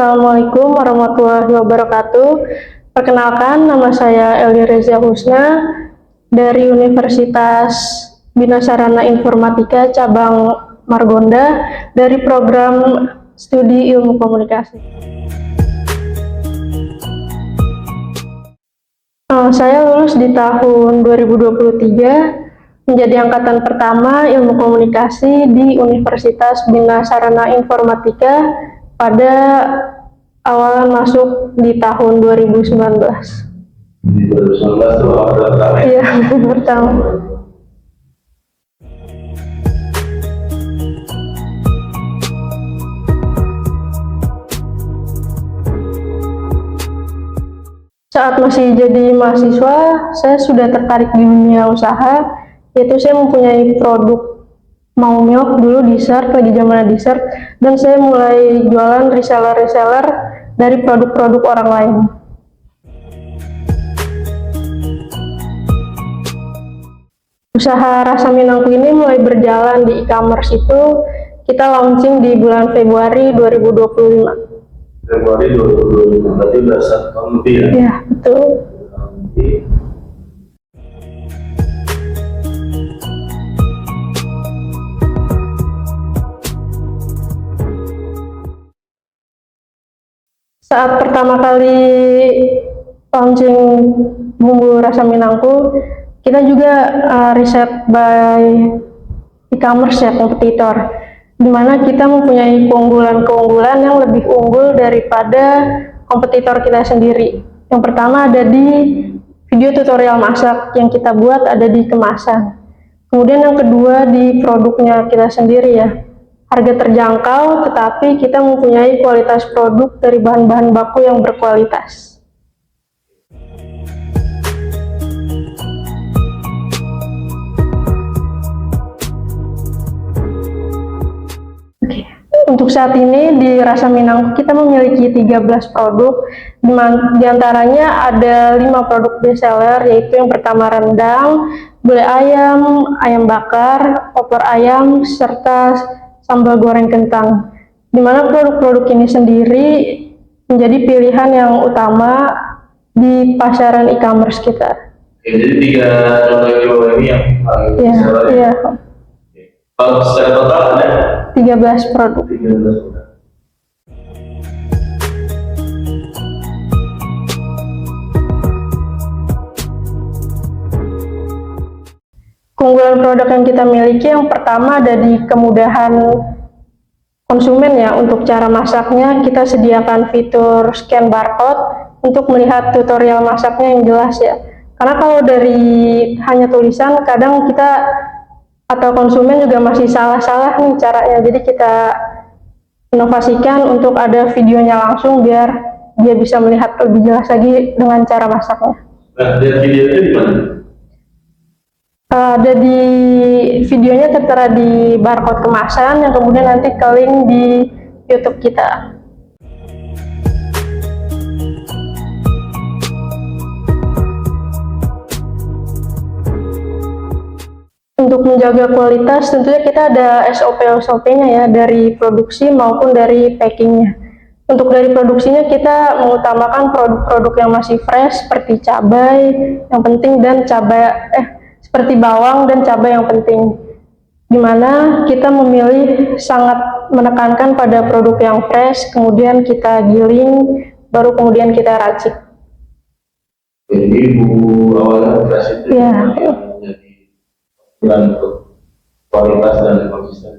Assalamualaikum warahmatullahi wabarakatuh. Perkenalkan, nama saya Elgi Reza Husna dari Universitas Bina Sarana Informatika Cabang Margonda dari program Studi Ilmu Komunikasi. Saya lulus di tahun 2023 menjadi angkatan pertama Ilmu Komunikasi di Universitas Bina Sarana Informatika pada awalan masuk di tahun 2019. Di 2019 itu awal pertama ya? Iya, pertama. Saat masih jadi mahasiswa, saya sudah tertarik di dunia usaha, yaitu saya mempunyai produk Mau Milk dulu dessert, lagi zaman dessert, dan saya mulai jualan reseller dari produk-produk orang lain. Usaha Rasa Minangku ini mulai berjalan di e-commerce itu kita launching di bulan Februari 2025. Februari 2025, berarti udah 1 tahun lebih ya? Iya, betul. Saat pertama kali launching bumbu Rasa Minangku, kita juga riset by e-commerce ya, kompetitor, di mana kita mempunyai keunggulan yang lebih unggul daripada kompetitor kita sendiri. Yang pertama ada di video tutorial masak yang kita buat, ada di kemasan. Kemudian yang kedua di produknya kita sendiri ya. Harga terjangkau, tetapi kita mempunyai kualitas produk dari bahan-bahan baku yang berkualitas. Oke. Untuk saat ini di Rasa Minangku kita memiliki 13 produk, di antaranya ada 5 produk bestseller, yaitu yang pertama rendang, gulai ayam, ayam bakar, opor ayam, serta sambal goreng kentang, di mana produk-produk ini sendiri menjadi pilihan yang utama di pasaran e-commerce kita. Oke, jadi 3 contoh yang dibawa ini yang paling besar ya? Iya. Kalau secara total ada 13 produk. 13 produk. Keunggulan produk yang kita miliki yang pertama ada di kemudahan konsumen ya. Untuk cara masaknya kita sediakan fitur scan barcode untuk melihat tutorial masaknya yang jelas ya. Karena kalau dari hanya tulisan kadang kita atau konsumen juga masih salah-salah nih caranya. Jadi kita inovasikan untuk ada videonya langsung biar dia bisa melihat lebih jelas lagi dengan cara masaknya. Nah, lihat video itu di mana? Ada di videonya tertera di barcode kemasan yang kemudian nanti ke link di YouTube kita. Untuk menjaga kualitas tentunya kita ada SOP-nya ya, dari produksi maupun dari packingnya. Untuk dari produksinya kita mengutamakan produk-produk yang masih fresh seperti cabai yang penting dan seperti bawang dan cabai yang penting, dimana kita memilih sangat menekankan pada produk yang fresh, kemudian kita giling, baru kemudian kita racik. Jadi bumbu awalnya fresh itu yang menjadi untuk kualitas dan konsisten.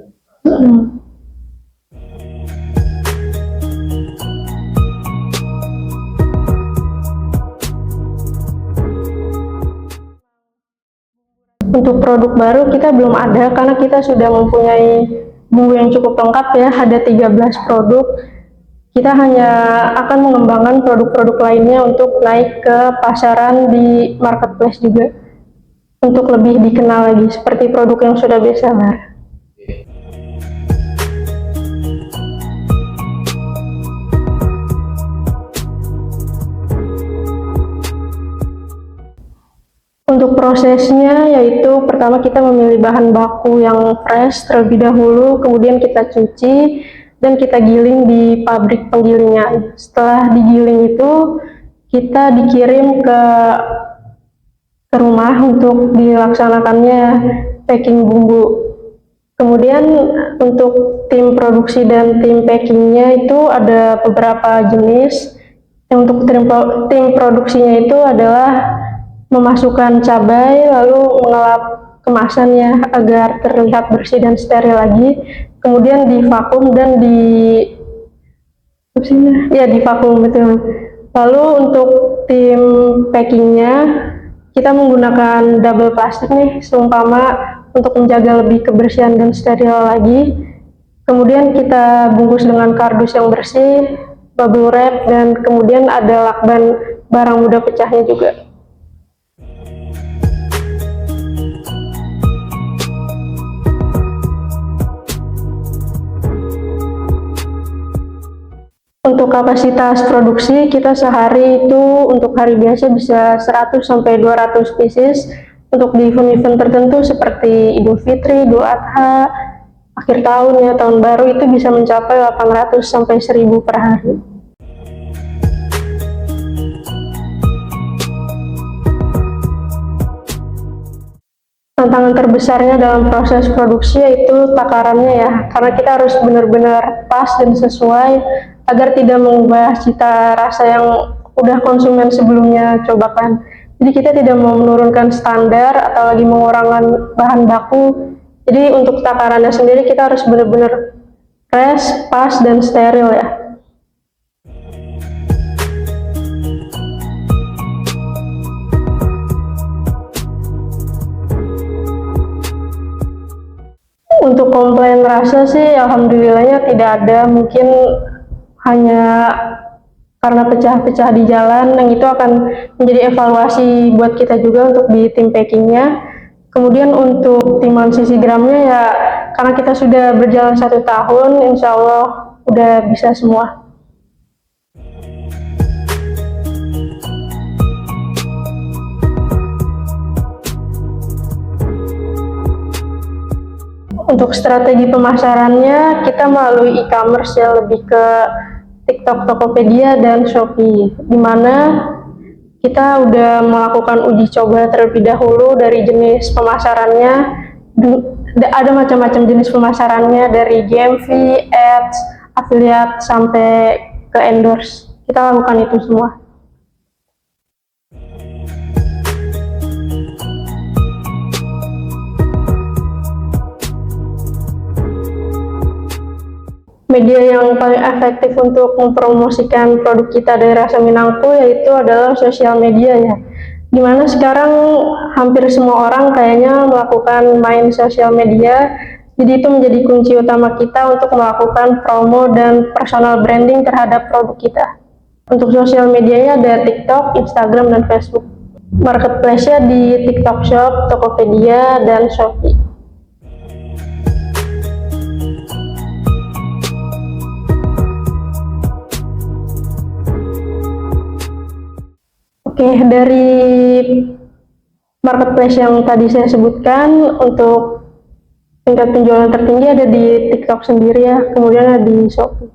Untuk produk baru kita belum ada karena kita sudah mempunyai bumbu yang cukup lengkap ya, ada 13 produk. Kita hanya akan mengembangkan produk-produk lainnya untuk naik ke pasaran di marketplace juga, untuk lebih dikenal lagi seperti produk yang sudah bestseller. Untuk prosesnya yaitu pertama kita memilih bahan baku yang fresh terlebih dahulu, kemudian kita cuci, dan kita giling di pabrik penggilingan. Setelah digiling itu kita dikirim ke rumah untuk dilaksanakannya packing bumbu. Kemudian untuk tim produksi dan tim packingnya itu ada beberapa jenis. Untuk tim produksinya itu adalah memasukkan cabai lalu mengelap kemasannya agar terlihat bersih dan steril lagi. Kemudian divakum dan divakum betul. Lalu untuk tim packingnya kita menggunakan double plastik nih, seumpama untuk menjaga lebih kebersihan dan steril lagi. Kemudian kita bungkus dengan kardus yang bersih, bubble wrap, dan kemudian ada lakban barang mudah pecahnya juga. Untuk kapasitas produksi kita sehari itu untuk hari biasa bisa 100 sampai 200 pieces. Untuk di event-event tertentu seperti Idul Fitri, Idul Adha, akhir tahun ya, tahun baru itu bisa mencapai 800 sampai 1000 per hari. Tantangan terbesarnya dalam proses produksi yaitu takarannya ya, karena kita harus benar-benar pas dan sesuai agar tidak mengubah cita rasa yang udah konsumen sebelumnya cobakan. Jadi kita tidak mau menurunkan standar atau lagi mengurangkan bahan baku. Jadi untuk takarannya sendiri kita harus benar-benar fresh, pas, dan steril ya. Untuk komplain rasa sih alhamdulillahnya tidak ada, mungkin hanya karena pecah-pecah di jalan, yang itu akan menjadi evaluasi buat kita juga untuk di tim packingnya. Kemudian untuk timan sisi gramnya ya, karena kita sudah berjalan 1 tahun, insya Allah udah bisa semua. Untuk strategi pemasarannya, kita melalui e-commerce ya, lebih ke TikTok, Tokopedia, dan Shopee, di mana kita udah melakukan uji coba terlebih dahulu dari jenis pemasarannya. Ada macam-macam jenis pemasarannya, dari GMV, ads, affiliate, sampai ke endorse. Kita lakukan itu semua. Media yang paling efektif untuk mempromosikan produk kita dari Rasa Minangku yaitu adalah sosial media ya. Dimana sekarang hampir semua orang kayaknya melakukan main sosial media, jadi itu menjadi kunci utama kita untuk melakukan promo dan personal branding terhadap produk kita. Untuk sosial medianya ada TikTok, Instagram, dan Facebook. Marketplace-nya di TikTok Shop, Tokopedia, dan Shopee. Oke, dari marketplace yang tadi saya sebutkan, untuk tingkat penjualan tertinggi ada di TikTok sendiri ya, kemudian ada di Shopee.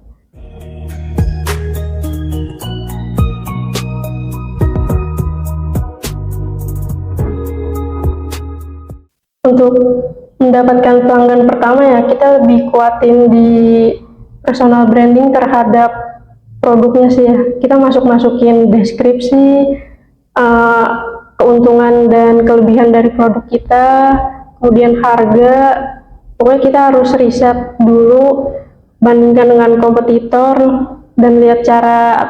Untuk mendapatkan pelanggan pertama ya, kita lebih kuatin di personal branding terhadap produknya sih ya. Kita masukin deskripsi, keuntungan dan kelebihan dari produk kita, kemudian harga. Pokoknya kita harus riset dulu, bandingkan dengan kompetitor, dan lihat cara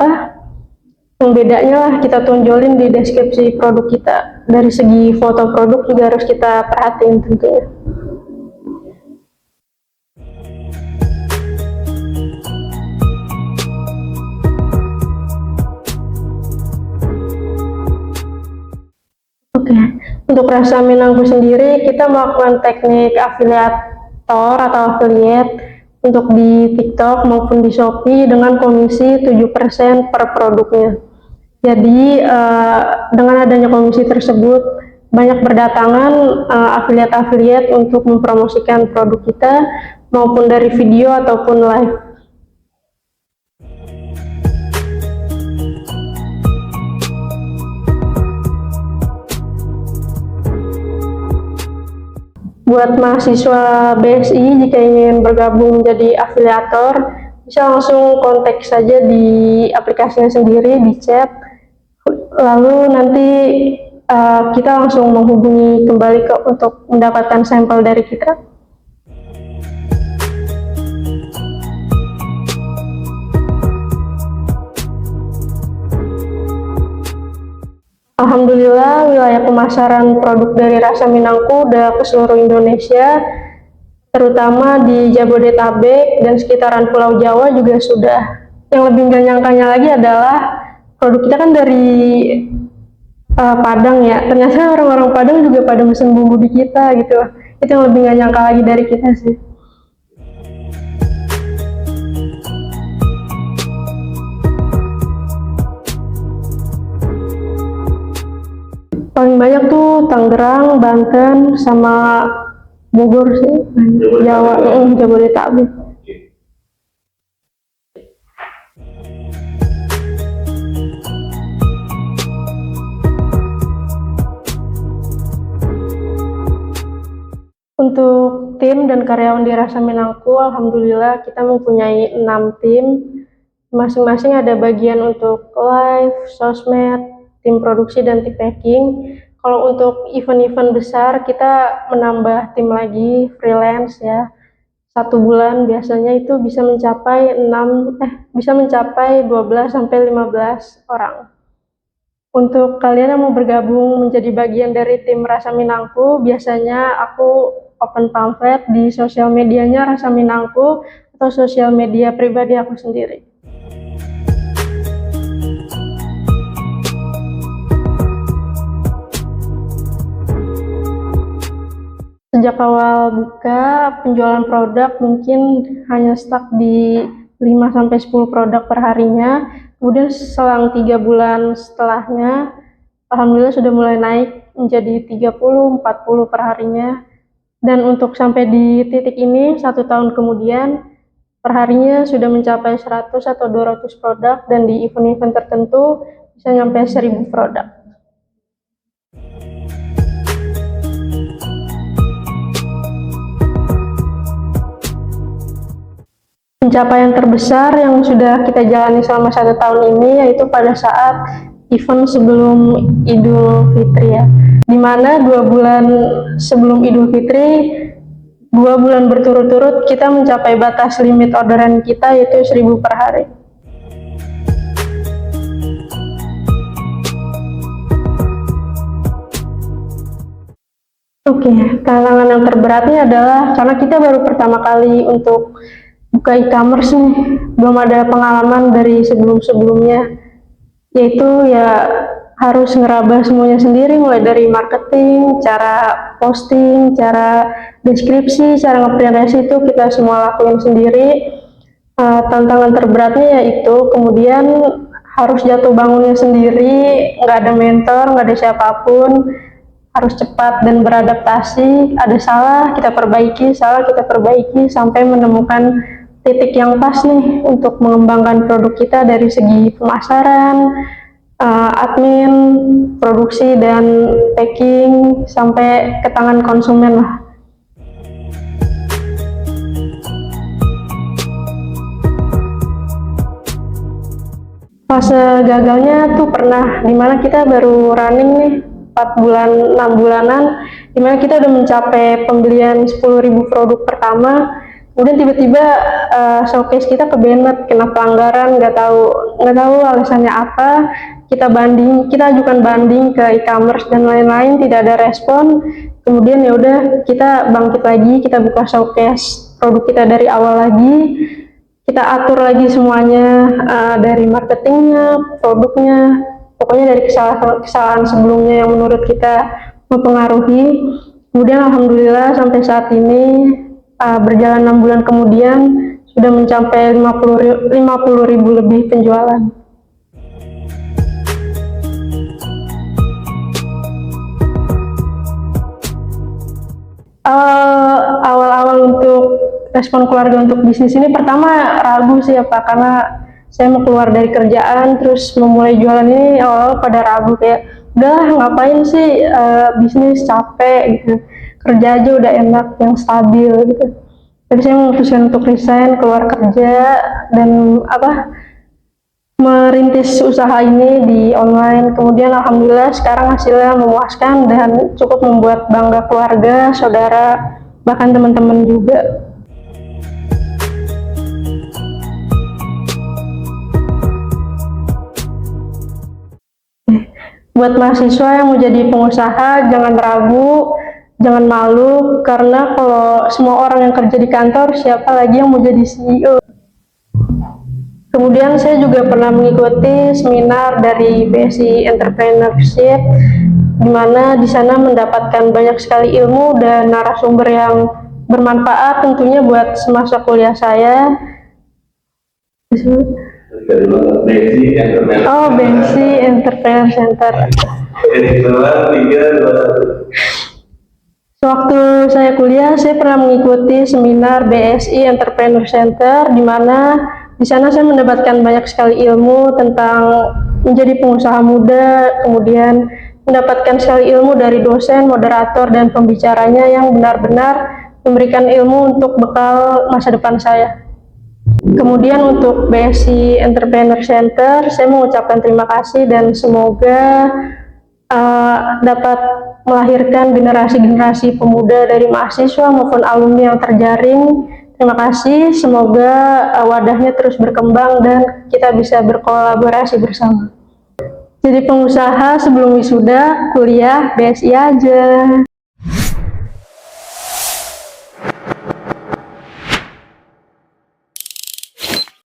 yang bedanya lah kita tonjolin di deskripsi produk kita. Dari segi foto produk juga harus kita perhatiin tentunya. Oke, untuk Rasa Minangku sendiri kita melakukan teknik afiliator atau affiliate untuk di TikTok maupun di Shopee dengan komisi 7% per produknya. Jadi dengan adanya komisi tersebut banyak berdatangan affiliate-affiliate untuk mempromosikan produk kita maupun dari video ataupun live. Buat mahasiswa BSI jika ingin bergabung menjadi afiliator, bisa langsung kontak saja di aplikasinya sendiri, di chat. Lalu nanti kita langsung menghubungi kembali untuk mendapatkan sampel dari kita. Alhamdulillah, wilayah pemasaran produk dari Rasa Minangku udah ke seluruh Indonesia, terutama di Jabodetabek dan sekitaran Pulau Jawa juga sudah. Yang lebih gak nyangkanya lagi adalah produk kita kan dari Padang ya, ternyata orang-orang Padang juga pada mesen bumbu di kita gitu. Itu yang lebih gak nyangka lagi dari kita sih. Paling banyak tuh Tangerang, Banten, sama Bogor sih, Jawa, Jabodetabek. Untuk tim dan karyawan di Rasa Minangku, alhamdulillah kita mempunyai 6 tim. Masing-masing ada bagian untuk live, sosmed, tim produksi, dan tim packing. Kalau untuk event-event besar, kita menambah tim lagi, freelance ya. 1 bulan biasanya itu bisa mencapai 12-15 orang. Untuk kalian yang mau bergabung menjadi bagian dari tim Rasa Minangku, biasanya aku open pamflet di sosial medianya Rasa Minangku atau sosial media pribadi aku sendiri. Sejak awal buka, penjualan produk mungkin hanya stuck di 5-10 produk per harinya. Kemudian selang 3 bulan setelahnya, alhamdulillah sudah mulai naik menjadi 30-40 per harinya. Dan untuk sampai di titik ini, 1 tahun kemudian, perharinya sudah mencapai 100 atau 200 produk, dan di event-event tertentu bisa sampai 1000 produk. Pencapaian terbesar yang sudah kita jalani selama 1 tahun ini yaitu pada saat event sebelum Idul Fitri ya, dimana 2 bulan sebelum Idul Fitri, 2 bulan berturut-turut kita mencapai batas limit orderan kita yaitu 1000 per hari. Oke, tantangan yang terberatnya adalah karena kita baru pertama kali untuk buka e-commerce nih, belum ada pengalaman dari sebelum-sebelumnya, yaitu ya harus ngeraba semuanya sendiri, mulai dari marketing, cara posting, cara deskripsi, cara nge-print resi, itu kita semua lakuin sendiri. Tantangan terberatnya yaitu kemudian harus jatuh bangunnya sendiri, nggak ada mentor, nggak ada siapapun, harus cepat dan beradaptasi, ada salah kita perbaiki, sampai menemukan titik yang pas nih untuk mengembangkan produk kita dari segi pemasaran, admin, produksi, dan packing sampai ke tangan konsumen lah. Fase gagalnya tuh pernah dimana kita baru running nih 4 bulan, 6 bulanan, dimana kita udah mencapai pembelian 10.000 produk pertama. Kemudian tiba-tiba showcase kita kebanet, kena pelanggaran, nggak tahu alasannya apa. Kita ajukan banding ke e-commerce dan lain-lain, tidak ada respon. Kemudian ya udah kita bangkit lagi, kita buka showcase produk kita dari awal lagi. Kita atur lagi semuanya, dari marketingnya, produknya, pokoknya dari kesalahan sebelumnya yang menurut kita mempengaruhi. Kemudian alhamdulillah sampai saat ini, berjalan 6 bulan kemudian sudah mencapai 50.000 lebih penjualan. Awal-awal untuk respon keluarga untuk bisnis ini pertama ragu sih ya Pak, karena saya mau keluar dari kerjaan terus memulai jualan ini, awal-awal pada ragu kayak udahlah ngapain sih bisnis, capek gitu. kerja aja udah enak, yang stabil gitu. Jadi saya memutuskan untuk resign, keluar kerja, dan merintis usaha ini di online. Kemudian alhamdulillah sekarang hasilnya memuaskan dan cukup membuat bangga keluarga, saudara, bahkan teman-teman juga. Buat mahasiswa yang mau jadi pengusaha, jangan ragu, jangan malu, karena kalau semua orang yang kerja di kantor, siapa lagi yang mau jadi CEO? Kemudian saya juga pernah mengikuti seminar dari BSI Entrepreneurship, di mana di sana mendapatkan banyak sekali ilmu dan narasumber yang bermanfaat tentunya buat semasa kuliah saya. BSI Entrepreneur. Oh, BSI Entrepreneur Center. Jadi kebetulan 3, 2, 1. Sewaktu saya kuliah, saya pernah mengikuti seminar BSI Entrepreneur Center, di mana di sana saya mendapatkan banyak sekali ilmu tentang menjadi pengusaha muda, kemudian mendapatkan sekali ilmu dari dosen, moderator, dan pembicaranya yang benar-benar memberikan ilmu untuk bekal masa depan saya. Kemudian untuk BSI Entrepreneur Center, saya mengucapkan terima kasih dan semoga dapat melahirkan generasi-generasi pemuda dari mahasiswa maupun alumni yang terjaring. Terima kasih, semoga wadahnya terus berkembang dan kita bisa berkolaborasi bersama. Jadi pengusaha sebelum wisuda, kuliah BSI aja.